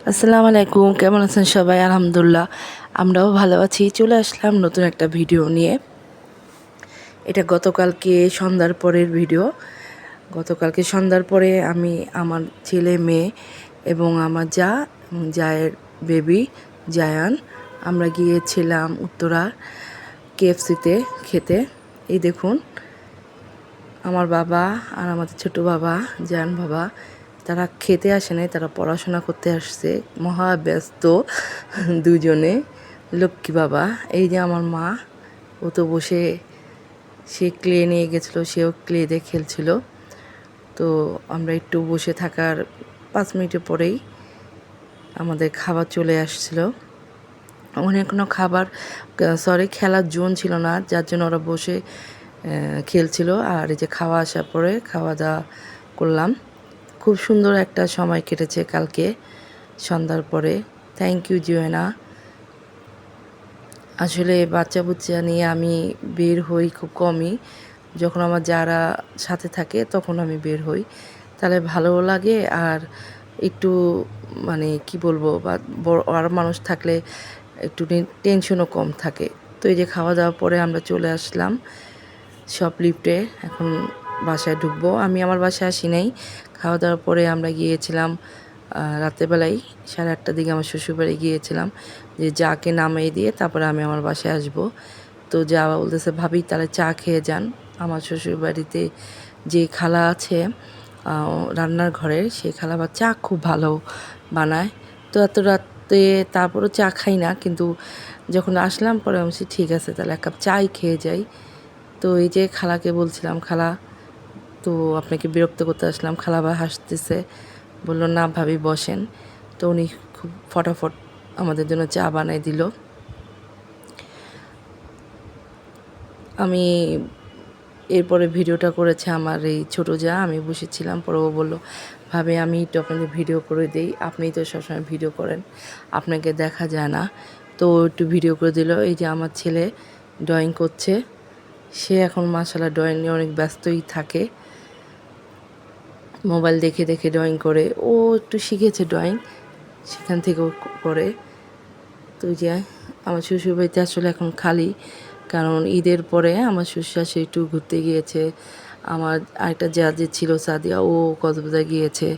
আসসালামু আলাইকুম, কেমন আছেন সবাই? আলহামদুলিল্লাহ আমরাও ভালো আছি। চলে আসলাম নতুন একটা ভিডিও নিয়ে। এটা গতকালকে সন্ধ্যার পরের ভিডিও। গতকালকে সন্ধ্যার পরে আমি আমার ছেলে মেয়ে এবং আমার জায়ের বেবি জায়ান আমরা গিয়েছিলাম উত্তরা কেএফসিতে খেতে। এই দেখুন আমার বাবা আর আমাদের ছোট বাবা জায়ান বাবা তারা খেতে আসে নাই, তারা পড়াশোনা করতে আসছে। মহা ব্যস্ত দুজনে। লক্ষ্মী বাবা, এই যে আমার মা, ও তো বসে সে ক্লে নিয়ে গেছিলো, সেও ক্লে দিয়ে খেলছিল। তো আমরা একটু বসে থাকার 5 মিনিটের পরেই আমাদের খাবার চলে আসছিল। ওখানে কোনো খাবার খেলার জোন ছিল না, যার জন্য ওরা বসে খেলছিল। আর এই যে খাওয়া আসার পরে খাওয়া দাওয়া করলাম। খুব সুন্দর একটা সময় কেটেছে কালকে সন্ধ্যার পরে। থ্যাংক ইউ জুয়েনা। আসলে বাচ্চা বুচ্চা নিয়ে আমি বের হই খুব কমই। যখন আমার যারা সাথে থাকে তখন আমি বের হই, তাহলে ভালোও লাগে। আর একটু মানে কি বলবো, বা বড় আর মানুষ থাকলে একটু টেনশনও কম থাকে। তো এই যে খাওয়া দাওয়ার পরে আমরা চলে আসলাম সব লিফটে। এখন বাসায় ঢুকবো। আমি আমার বাসায় আসি নাই। খাওয়া দাওয়ার পরে আমরা গিয়েছিলাম রাত্রেবেলায় 8:30টার দিকে আমার শ্বশুরবাড়ি গিয়েছিলাম, যে যাকে নামিয়ে দিয়ে তারপরে আমি আমার বাসায় আসবো। তো যা বলতেছে, ভাবি তাহলে চা খেয়ে যান। আমার শ্বশুরবাড়িতে যে খালা আছে রান্নার ঘরে, সেই খালা বা চা খুব ভালো বানায়। তো এত রাতে তারপরও চা খাই না, কিন্তু যখন আসলাম পরে আমি বলছি ঠিক আছে তাহলে এক কাপ চাই খেয়ে যাই। তো এই যে খালাকে বলছিলাম, খালা তো আপনাকে বিরক্ত করতে আসলাম। খালা আবার হাসতেছে, বললো না ভাবি বসেন। তো উনি খুব ফটাফট আমাদের জন্য চা বানাই দিল। আমি এরপরে ভিডিওটা করেছে আমার এই ছোটো যা। আমি বসেছিলাম, পরে ও বললো ভাবে আমি একটু আপনাদের ভিডিও করে দিই, আপনি তো সবসময় ভিডিও করেন, আপনাকে দেখা যায় না। তো একটু ভিডিও করে দিল। এই যে আমার ছেলে ড্রয়িং করছে, সে এখন মাশাআল্লাহ ড্রয়িং নিয়ে অনেক ব্যস্তই থাকে। মোবাইল দেখে দেখে ড্রয়িং করে, ও একটু শিখেছে ড্রয়িং, সেখান থেকেও করে। তো যে আমার শ্বশুরবাড়িতে আসলে এখন খালি, কারণ ঈদের পরে আমার শ্বশুরশাশুড়ি একটু ঘুরতে গিয়েছে। আমার আরেকটা যে ছিল সাদিয়া, ও কক্সবাজার গিয়েছে,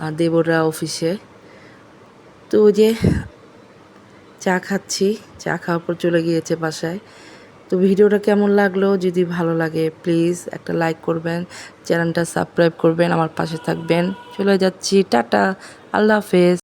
আর দেবররা অফিসে। তো যে চা খাচ্ছি, চা খাওয়ার পর চলে গিয়েছে বাসায়। তো ভিডিওটা কেমন লাগলো, যদি ভালো লাগে প্লিজ একটা লাইক করবেন, চ্যানেলটা সাবস্ক্রাইব করবেন, আমার পাশে থাকবেন। চলে যাচ্ছি, টাটা, আল্লাহ হাফেজ।